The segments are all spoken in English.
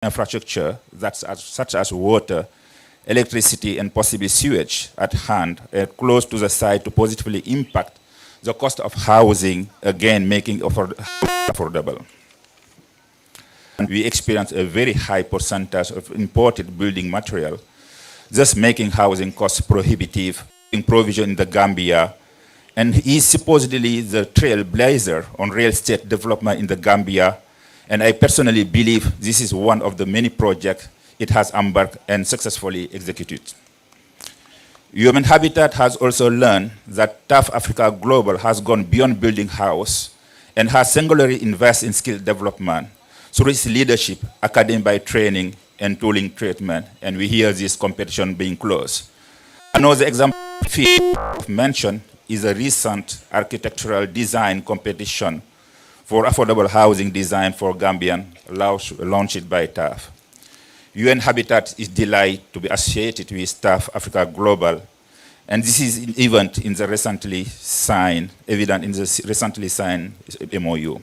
infrastructure such as water, electricity, and possibly sewage at hand close to the site to positively impact the cost of housing, again making affordable. And we experience a very high percentage of imported building material, thus making housing costs prohibitive in provision in the Gambia, and he is supposedly the trailblazer on real estate development in the Gambia. And I personally believe this is one of the many projects it has embarked and successfully executed. Human Habitat has also learned that TAF Africa Global has gone beyond building house and has singularly invested in skill development through its leadership, academic training, and tooling treatment. And we hear this competition being closed. Another example mentioned is a recent architectural design competition for affordable housing design for Gambian, launched by TAF. UN Habitat is delighted to be associated with TAF Africa Global, and this is an event in the recently signed MOU.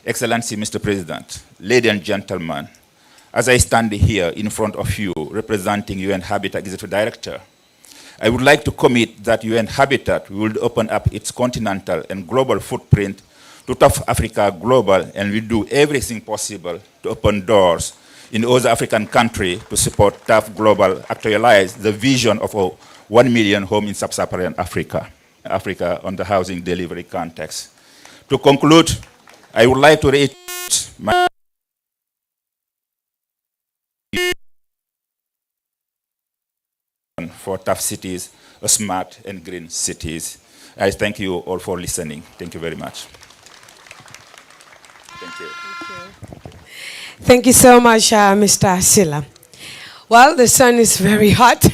Excellency, Mr. President, ladies and gentlemen, as I stand here in front of you representing UN Habitat Executive Director, I would like to commit that UN Habitat will open up its continental and global footprint to TAF Africa Global, and will do everything possible to open doors in other African countries to support TAF Global actualize the vision of a 1 million home in sub-Saharan Africa on the housing delivery context. To conclude, I would like to reiterate my for TAF cities, smart and green cities. I thank you all for listening. Thank you very much. Thank you. Thank you so much, Mr. Silla. Well, the sun is very hot.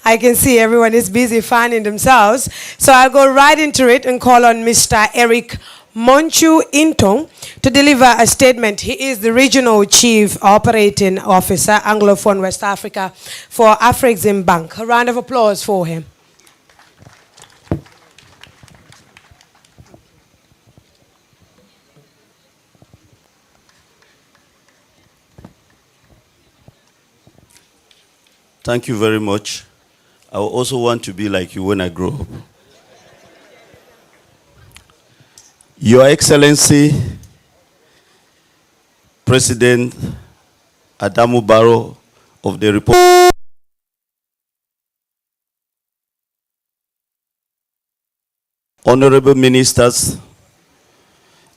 I can see everyone is busy fanning themselves. So I'll go right into it and call on Mr. Eric Monchu Intong to deliver a statement. He is the Regional Chief Operating Officer, Anglophone West Africa for Afrexim Bank. A round of applause for him. Thank you very much. I also want to be like you when I grow up. Your Excellency, President Adamu Barrow of the Republic, Honorable Ministers,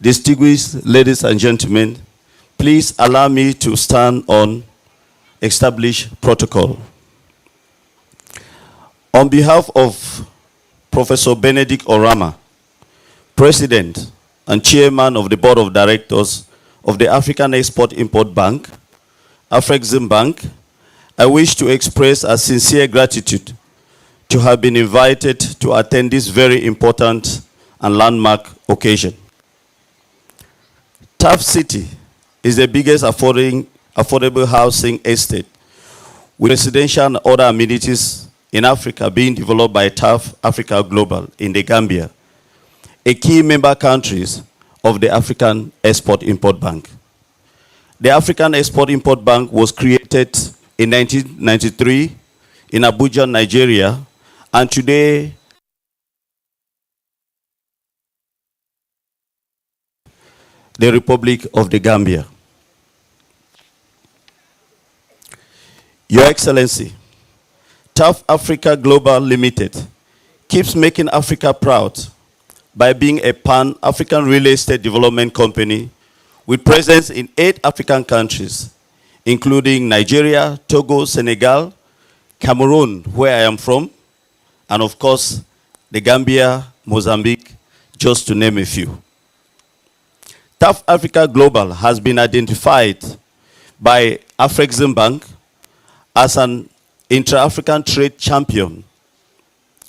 distinguished ladies and gentlemen, please allow me to stand on established protocol. On behalf of Professor Benedict Orama, President and Chairman of the Board of Directors of the African Export-Import Bank, Afrexim Bank, I wish to express a sincere gratitude to have been invited to attend this very important and landmark occasion. TAF City is the biggest affordable housing estate with residential and other amenities in Africa being developed by TAF Africa Global in the Gambia, a key member countries of the African Export-Import Bank. The African Export-Import Bank was created in 1993 in Abuja, Nigeria, and today the Republic of the Gambia. Your Excellency, TAF Africa Global Limited keeps making Africa proud by being a pan-African real estate development company with presence in 8 African countries, including Nigeria, Togo, Senegal, Cameroon, where I am from, and of course, the Gambia, Mozambique, just to name a few. TAF Africa Global has been identified by Afrexim Bank as an intra-African trade champion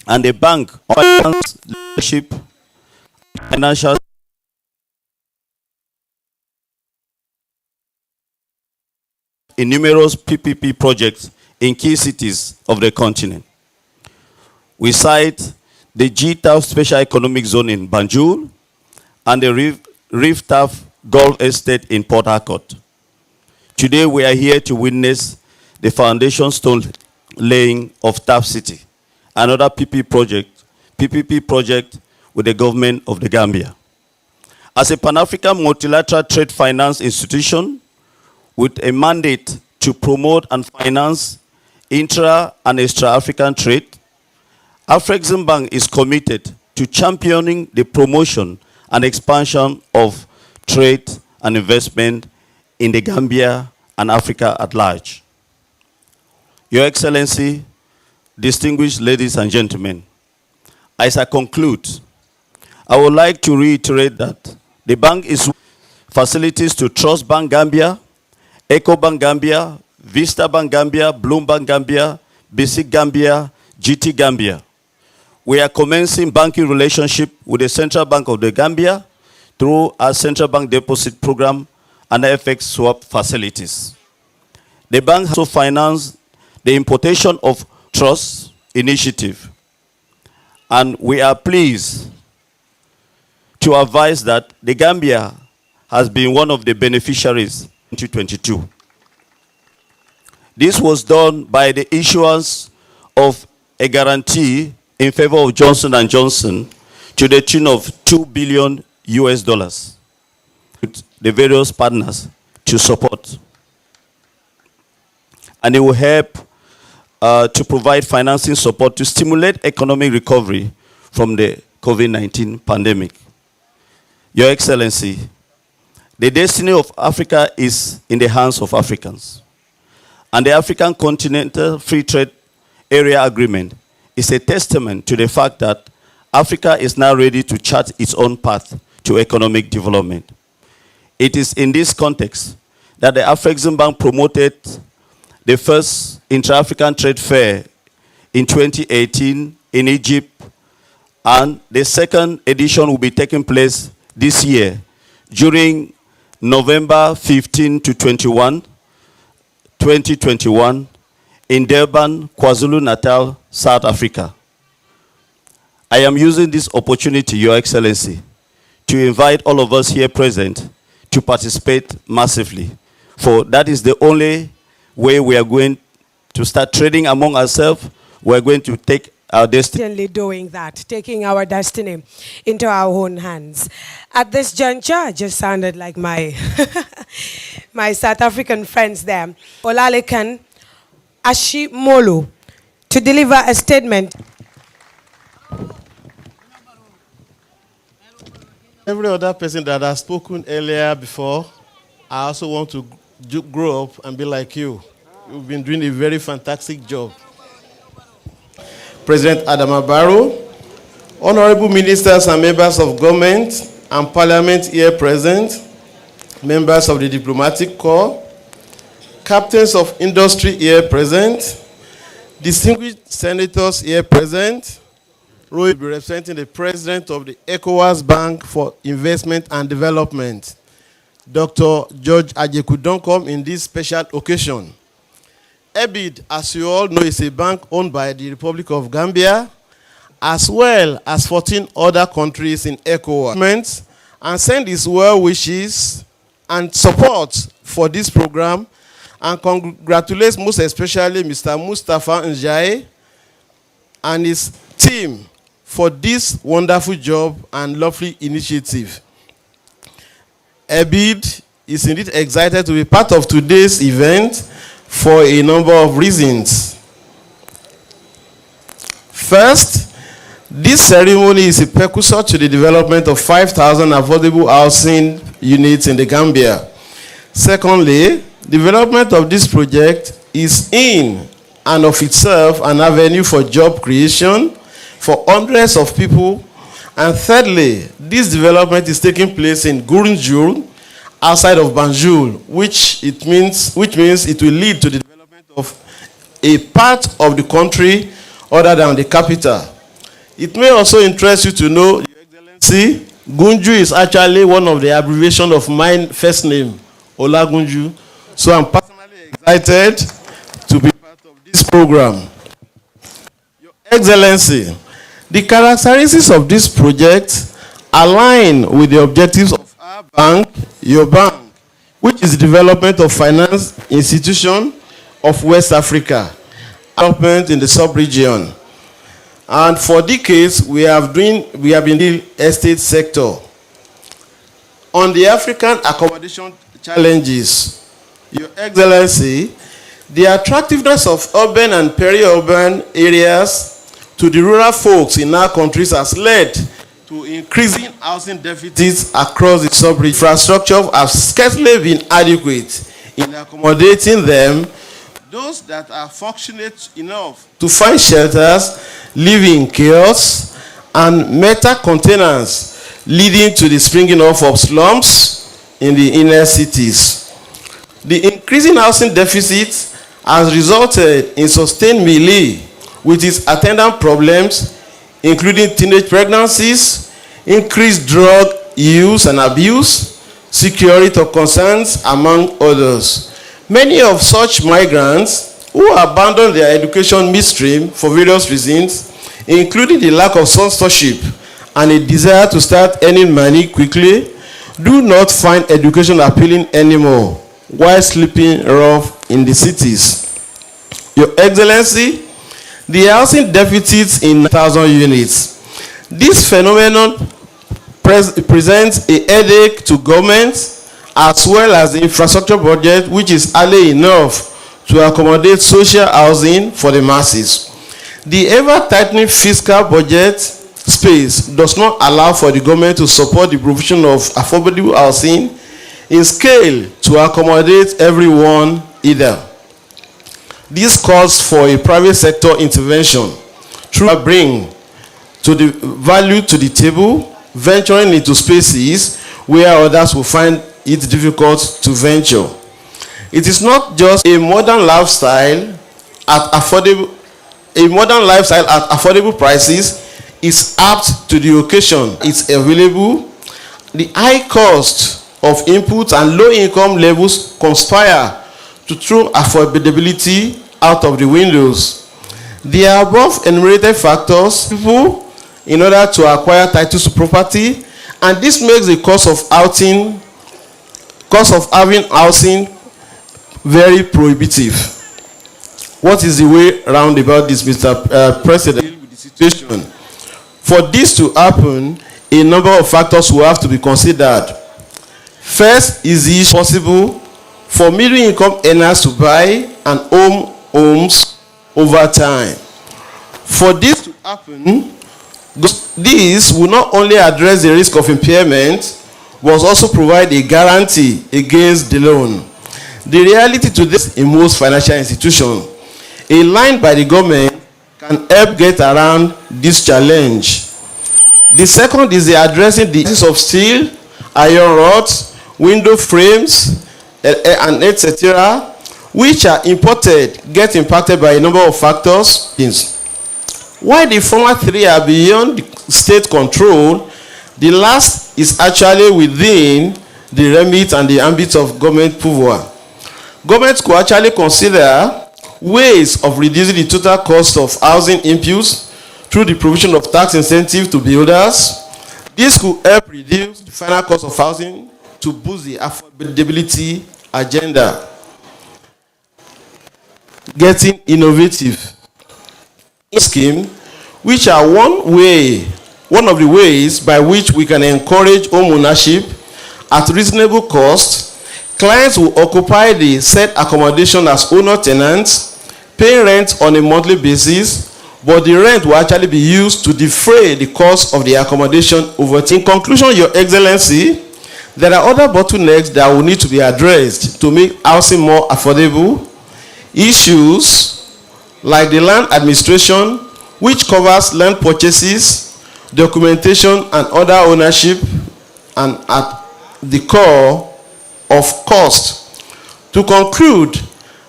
and a bank on leadership, financial in numerous PPP projects in key cities of the continent. We cite the GTAF Special Economic Zone in Banjul and the Reef TAF Golf Estate in Port Harcourt. Today we are here to witness the foundation stone laying of TAF City, another PPP project with the government of the Gambia. As a Pan-African multilateral trade finance institution with a mandate to promote and finance intra and extra-African trade, Afreximbank is committed to championing the promotion and expansion of trade and investment in the Gambia and Africa at large. Your Excellency, distinguished ladies and gentlemen, as I conclude, I would like to reiterate that the bank is facilities to Trust Bank Gambia, Eco Bank Gambia, Vista Bank Gambia, Bloom Bank Gambia, Basic Gambia, GT Gambia. We are commencing banking relationship with the Central Bank of the Gambia through our Central Bank Deposit Program and FX swap facilities. The bank also financed the importation of trust initiative. And we are pleased to advise that the Gambia has been one of the beneficiaries in 2022. This was done by the issuance of a guarantee in favor of Johnson & Johnson to the tune of $2 billion US, with the various partners to support. And it will help to provide financing support to stimulate economic recovery from the COVID-19 pandemic. Your Excellency, the destiny of Africa is in the hands of Africans. And the African Continental Free Trade Area Agreement is a testament to the fact that Africa is now ready to chart its own path to economic development. It is in this context that the Afreximbank promoted the first intra-African trade fair in 2018 in Egypt, and the second edition will be taking place this year during November 15 to 21, 2021 in Durban, KwaZulu-Natal, South Africa. I am using this opportunity, Your Excellency, to invite all of us here present to participate massively, for that is the only way we are going to start trading among ourselves. We are going to take our destiny. Doing that, taking our destiny into our own hands. At this juncture, I just sounded like my my South African friends there. Olalekan Ashimolu to deliver a statement. Every other person that has spoken earlier before, I also want to grow up and be like you. You've been doing a very fantastic job. President Adama Barrow, honorable ministers and members of government and parliament here present, members of the diplomatic corps, captains of industry here present, distinguished senators here present, Roy will be representing the president of the ECOWAS Bank for Investment and Development, Dr. George Ajekudonkom, in this special occasion. EBID, as you all know, is a bank owned by the Republic of Gambia, as well as 14 other countries in ECOWAS, and send his well wishes and support for this program, and congratulates most especially Mr. Mustafa Njai and his team for this wonderful job and lovely initiative. EBID is indeed excited to be part of today's event for a number of reasons. First, this ceremony is a precursor to the development of 5,000 affordable housing units in the Gambia. Secondly, development of this project is in and of itself an avenue for job creation for hundreds of people. And thirdly, this development is taking place in Gurunjul, outside of Banjul, which means it will lead to the development of a part of the country other than the capital. It may also interest you to know, Your Excellency, Gunju is actually one of the abbreviations of my first name, Olagunju. So I'm personally excited to be part of this program. Your Excellency, the characteristics of this project align with the objectives of our bank, your bank, which is the development of finance institution of West Africa, development in the sub-region. And for decades, we have been in the estate sector. On the African accommodation challenges, Your Excellency, the attractiveness of urban and peri-urban areas to the rural folks in our countries has led to increasing housing deficits across the sub-region. Infrastructure has scarcely been adequate in accommodating them. Those that are fortunate enough to find shelters live in chaos and metal containers, leading to the springing up of slums in the inner cities. The increasing housing deficit has resulted in sustained melee with its attendant problems, including teenage pregnancies, increased drug use and abuse, security concerns, among others. Many of such migrants who abandon their education midstream for various reasons, including the lack of sponsorship and a desire to start earning money quickly, do not find education appealing anymore while sleeping rough in the cities. Your Excellency, the housing deficits in 1,000 units. This phenomenon presents a headache to government as well as the infrastructure budget, which is hardly enough to accommodate social housing for the masses. The ever-tightening fiscal budget space does not allow for the government to support the provision of affordable housing in scale to accommodate everyone either. This calls for a private sector intervention through bring to the value to the table, venturing into spaces where others will find it difficult to venture. It is not just a modern lifestyle at affordable prices is apt to the occasion. It's available. The high cost of input and low income levels conspire to throw affordability out of the windows. The above enumerated factors people in order to acquire titles to property, and this makes the cost of having housing very prohibitive. What is the way round about this, Mr. President? With the situation. For this to happen, a number of factors will have to be considered. First, is it possible for middle-income earners to buy and own homes over time? For this to happen, this will not only address the risk of impairment, but also provide a guarantee against the loan. The reality to this in most financial institutions, a line by the government can help get around this challenge. The second is the addressing the use of steel, iron rods, window frames, and etc., which are imported, get impacted by a number of factors. While the former three are beyond state control, the last is actually within the remit and the ambit of government pouvoir. Governments could actually consider ways of reducing the total cost of housing inputs through the provision of tax incentives to builders. This could help reduce the final cost of housing to boost the affordability agenda. Getting innovative scheme, which are one of the ways by which we can encourage home ownership at reasonable cost. Clients will occupy the said accommodation as owner tenants, paying rent on a monthly basis, but the rent will actually be used to defray the cost of the accommodation over time. In conclusion, Your Excellency, there are other bottlenecks that will need to be addressed to make housing more affordable. Issues like the land administration, which covers land purchases, documentation, and other ownership, and at the core of cost. To conclude,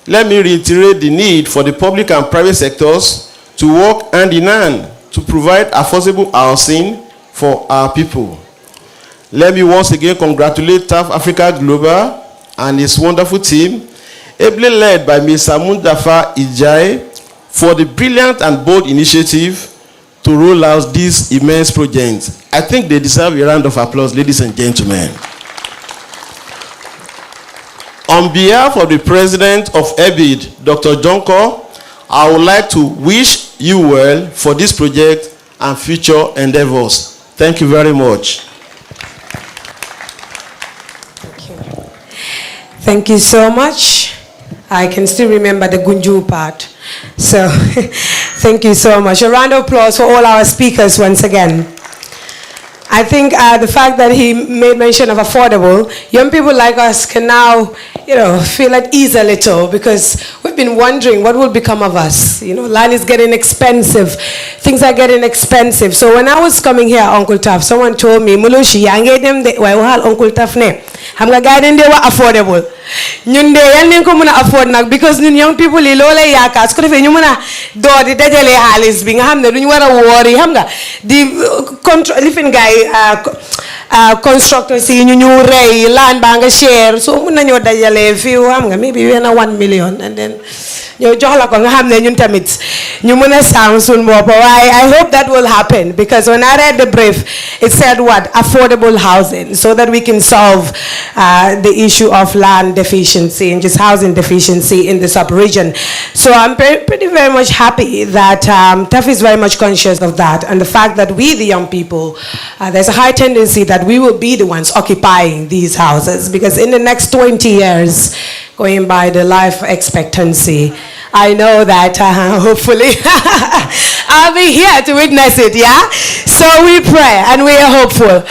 let me reiterate the need for the public and private sectors to work hand in hand to provide affordable housing for our people. Let me once again congratulate TAF Africa Global and its wonderful team, ably led by Mr. Mundafa Ijai, for the brilliant and bold initiative to roll out this immense project. I think they deserve a round of applause, ladies and gentlemen. On behalf of the President of EBID, Dr. Jonko, I would like to wish you well for this project and future endeavors. Thank you very much. Thank you so much. I can still remember the Gunju part. So thank you so much. A round of applause for all our speakers once again. I think the fact that he made mention of affordable, young people like us can now, feel at ease a little, because we've been wondering what will become of us. Land is getting expensive. Things are getting expensive. So when I was coming here, Uncle Taf, someone told me, Mulushi, yange dem de wahal Uncle Taf ne. Hamga gaiden de wa affordable. Ñun de yal nañ ko mëna afford nak, because ñun young people yi lolay yaakaar su ko defee ñu mëna door di dajale xaalis bi nga xam ne duñu war a woori xam nga di lifin gaay constructors yi ñu rey laan baa nga share so mën nañoo dajale fii xam nga maybe when 1 million and then ñoo jox la ko nga xam ne ñun tamit ñu mën a sàmm suñu bopp. waaye I hope that will happen, because when I read the brief it said what? Affordable housing, so that we can solve the issue of land deficiency and just housing deficiency in the sub-region. So I'm pretty very much happy that TAF is very much conscious of that, and the fact that we, the young people, there's a high tendency that we will be the ones occupying these houses, because in the next 20 years, going by the life expectancy, I know that hopefully I'll be here to witness it, yeah? So we pray and we are hopeful.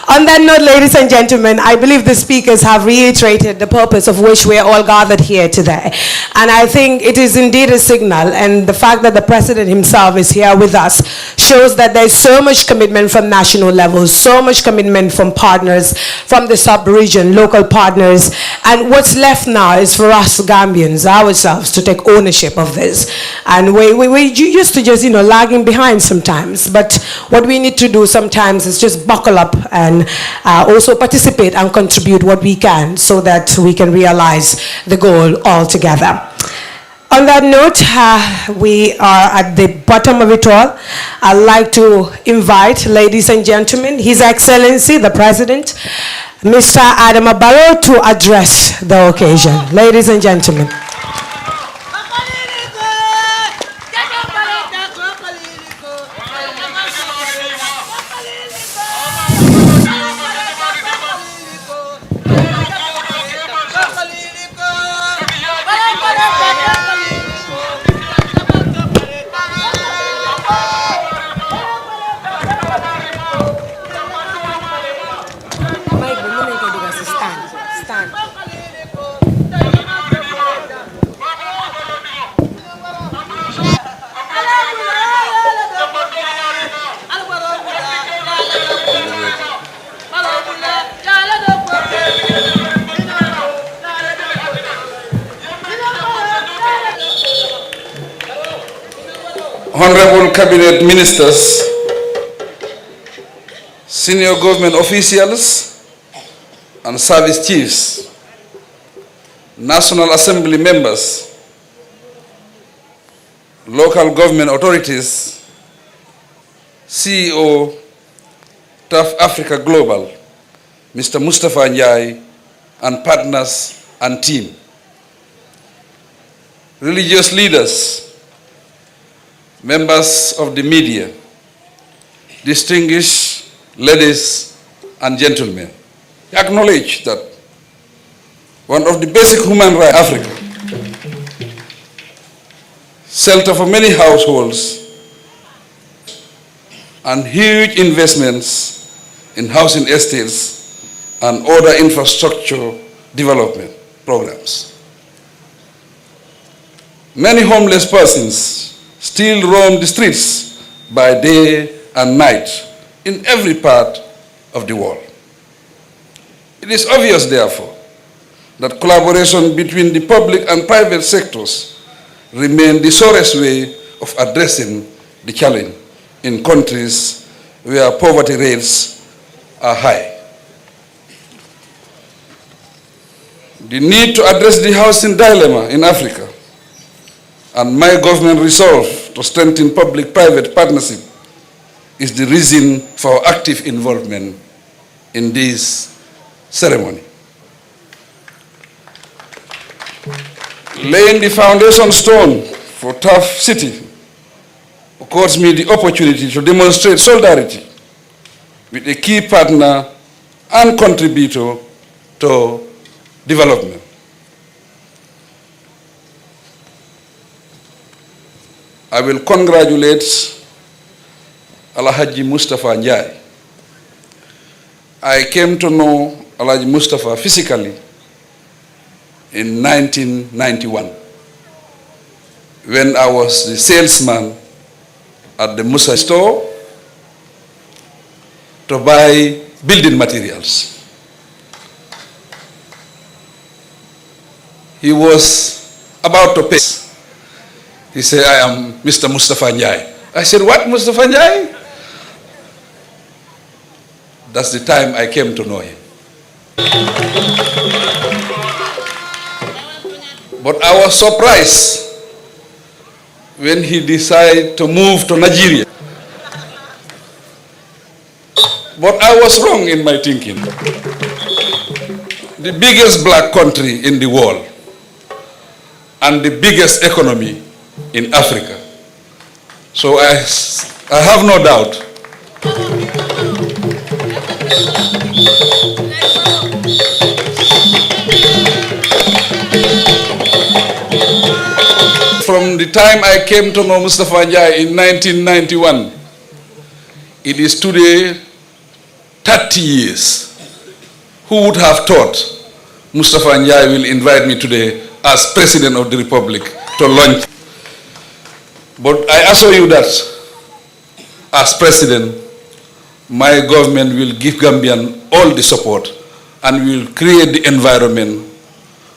On that note, ladies and gentlemen, I believe the speakers have reiterated the purpose of which we are all gathered here today. And I think it is indeed a signal, and the fact that the President himself is here with us shows that there's so much commitment from national levels, so much commitment from partners, from the sub-region, local partners. And what's left now is for us Gambians, ourselves, to take ownership of this. And we used to just, lagging behind sometimes. But what we need to do sometimes is just buckle up and also participate and contribute what we can, so that we can realize the goal all together. On that note, we are at the bottom of it all. I'd like to invite, ladies and gentlemen, His Excellency, the President, Mr. Adama Barrow, to address the occasion. Ladies and gentlemen. Honorable Cabinet Ministers, senior government officials and service chiefs, National Assembly members, local government authorities, CEO, TAF Africa Global, Mr. Mustafa Njai, and partners and team, religious leaders, members of the media, distinguished ladies and gentlemen, I acknowledge that one of the basic human rights in Africa, shelter for many households, and huge investments in housing estates and other infrastructure development programs. Many homeless persons still roam the streets by day and night in every part of the world. It is obvious, therefore, that collaboration between the public and private sectors remain the surest way of addressing the challenge in countries where poverty rates are high. The need to address the housing dilemma in Africa and my government resolve to strengthen public-private partnership is the reason for active involvement in this ceremony. Laying the foundation stone for TAF City accords me the opportunity to demonstrate solidarity with a key partner and contributor to development. I will congratulate Alhaji Mustafa Njai. I came to know Alhaji Mustafa physically in 1991 when I was the salesman at the Musa store to buy building materials. He was about to pay. He said, I am Mr. Mustafa Njai. I said, what, Mustafa Njai? That's the time I came to know him. But I was surprised when he decided to move to Nigeria. But I was wrong in my thinking. The biggest black country in the world and the biggest economy in Africa. So I have no doubt from the time I came to know Mustafa Njai in 1991, it is today 30 years. Who would have thought Mustafa Njai will invite me today as President of the Republic to launch? But I assure you that as President, my government will give Gambian all the support and will create the environment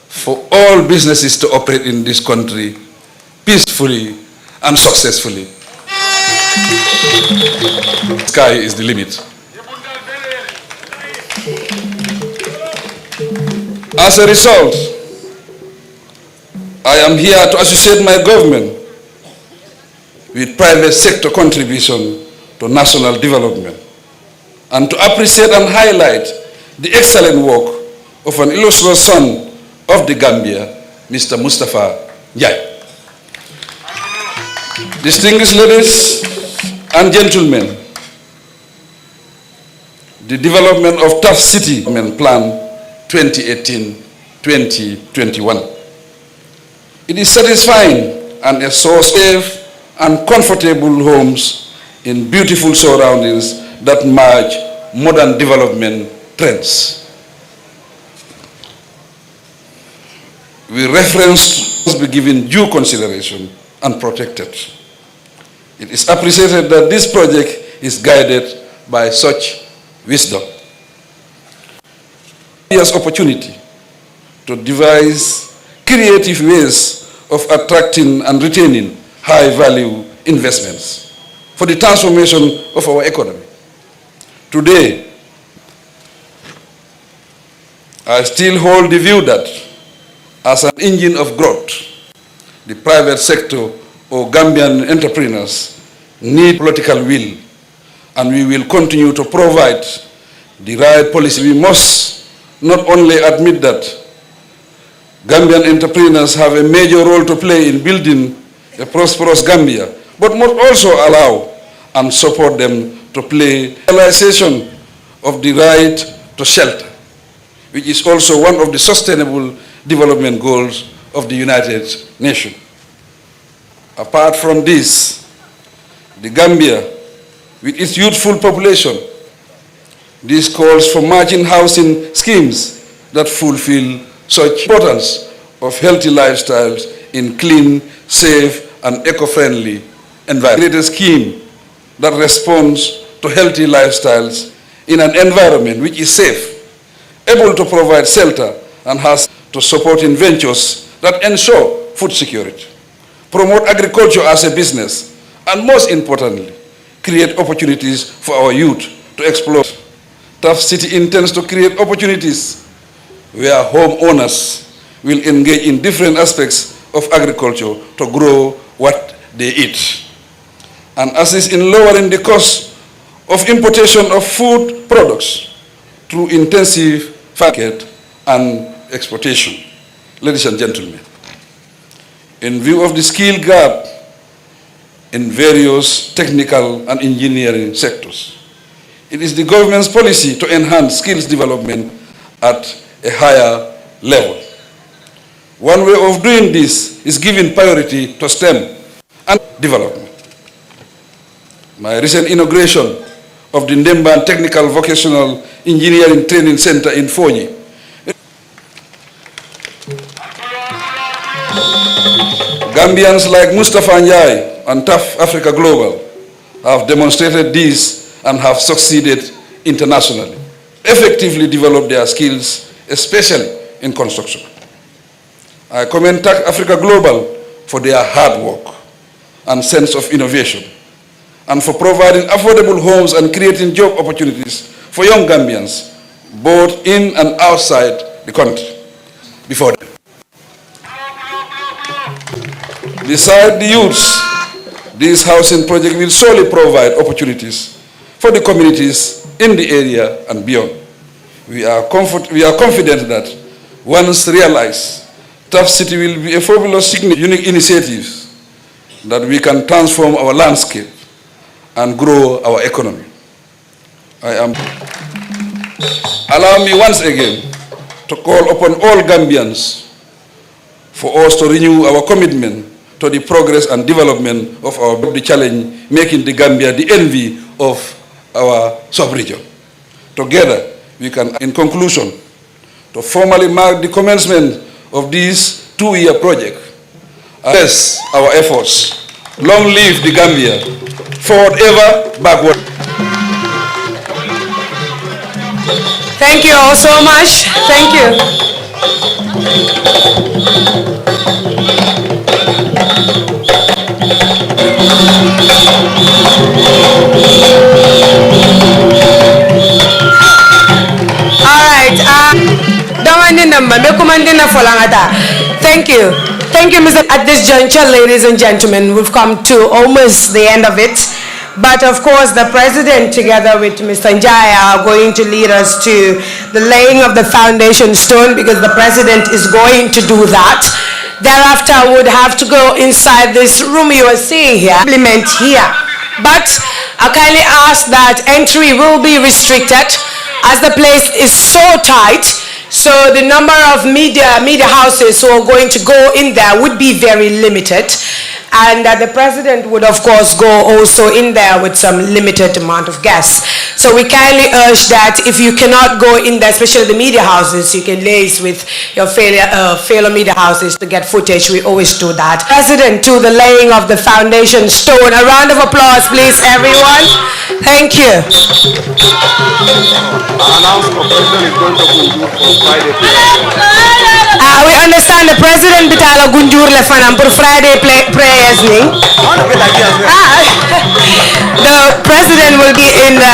for all businesses to operate in this country peacefully and successfully. Sky is the limit. As a result, I am here to associate my government with private sector contribution to national development and to appreciate and highlight the excellent work of an illustrious son of the Gambia, Mr. Mustafa Njai. Distinguished ladies and gentlemen, the development of TAF City Plan 2018-2021. It is satisfying and a source of safe and comfortable homes in beautiful surroundings that match modern development trends. We reference must be given due consideration and protected. It is appreciated that this project is guided by such wisdom. Here's opportunity to devise creative ways of attracting and retaining high-value investments for the transformation of our economy. Today, I still hold the view that as an engine of growth, the private sector or Gambian entrepreneurs need political will, and we will continue to provide the right policy. We must not only admit that Gambian entrepreneurs have a major role to play in building a prosperous Gambia, but must also allow and support them to play realization of the right to shelter, which is also one of the sustainable development goals of the United Nations. Apart from this, the Gambia, with its youthful population, this calls for margin housing schemes that fulfill such importance of healthy lifestyles in clean, safe, and eco-friendly environment. A scheme that responds to healthy lifestyles in an environment which is safe, able to provide shelter, and has to support in ventures that ensure food security, promote agriculture as a business, and most importantly, create opportunities for our youth to explore. TAF City intends to create opportunities where homeowners will engage in different aspects of agriculture to grow what they eat, and assist in lowering the cost of importation of food products through intensive market and exportation. Ladies and gentlemen, in view of the skill gap in various technical and engineering sectors. It is the government's policy to enhance skills development at a higher level. One way of doing this is giving priority to STEM and development. My recent inauguration of the Ndemban Technical Vocational Engineering Training Center in Fonyi Gambians like Mustafa Njai and TAF Africa Global have demonstrated this and have succeeded internationally, effectively developed their skills, especially in construction. I commend TAF Africa Global for their hard work and sense of innovation, and for providing affordable homes and creating job opportunities for young Gambians, both in and outside the country. Before them. Besides the youths, this housing project will solely provide opportunities for the communities in the area and beyond. We are confident that once realized, TAF City will be a fabulous, unique initiative that we can transform our landscape and grow our economy. Allow me once again to call upon all Gambians for us to renew our commitment to the progress and development of the challenge, making the Gambia the envy of our sub-region. Together, we can, in conclusion, to formally mark the commencement of this 2-year project, bless our efforts. Long live the Gambia, forward ever, backward. Thank you all so much. Thank you. Thank you. Thank you, Mr. At this juncture, ladies and gentlemen, we've come to almost the end of it. But of course, the President, together with Mr. Njaya, are going to lead us to the laying of the foundation stone, because the President is going to do that. Thereafter, I would have to go inside this room you are seeing here, implement here. But I kindly ask that entry will be restricted, as the place is so tight. So the number of media houses who are going to go in there would be very limited. And the President would, of course, go also in there with some limited amount of guests. So we kindly urge that if you cannot go in there, especially the media houses, you can liaise with your fellow media houses to get footage. We always do that. President, to the laying of the foundation stone. A round of applause, please, everyone. Thank you. We understand the President Bitala Gunjur Lefanam for Friday prayers. The President will be in the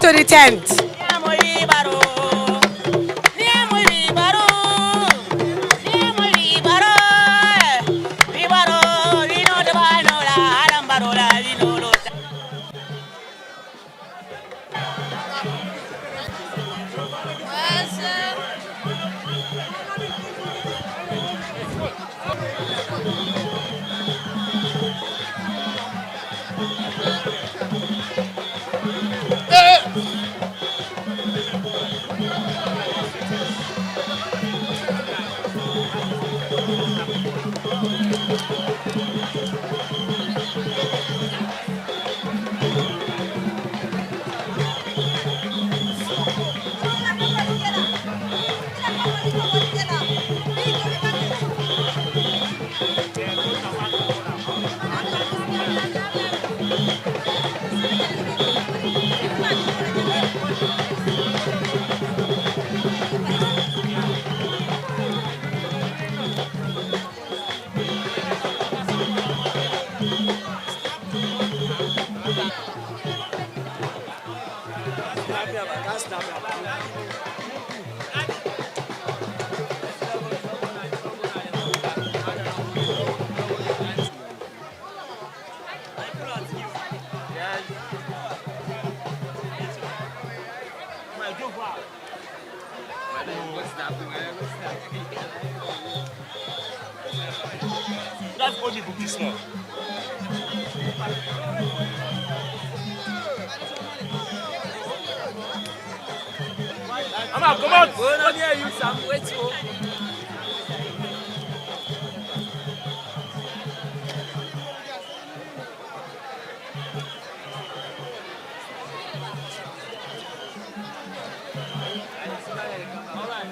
to the tent. That's only book this now. Come on. Go on here, you Sam. Wait, go. All right.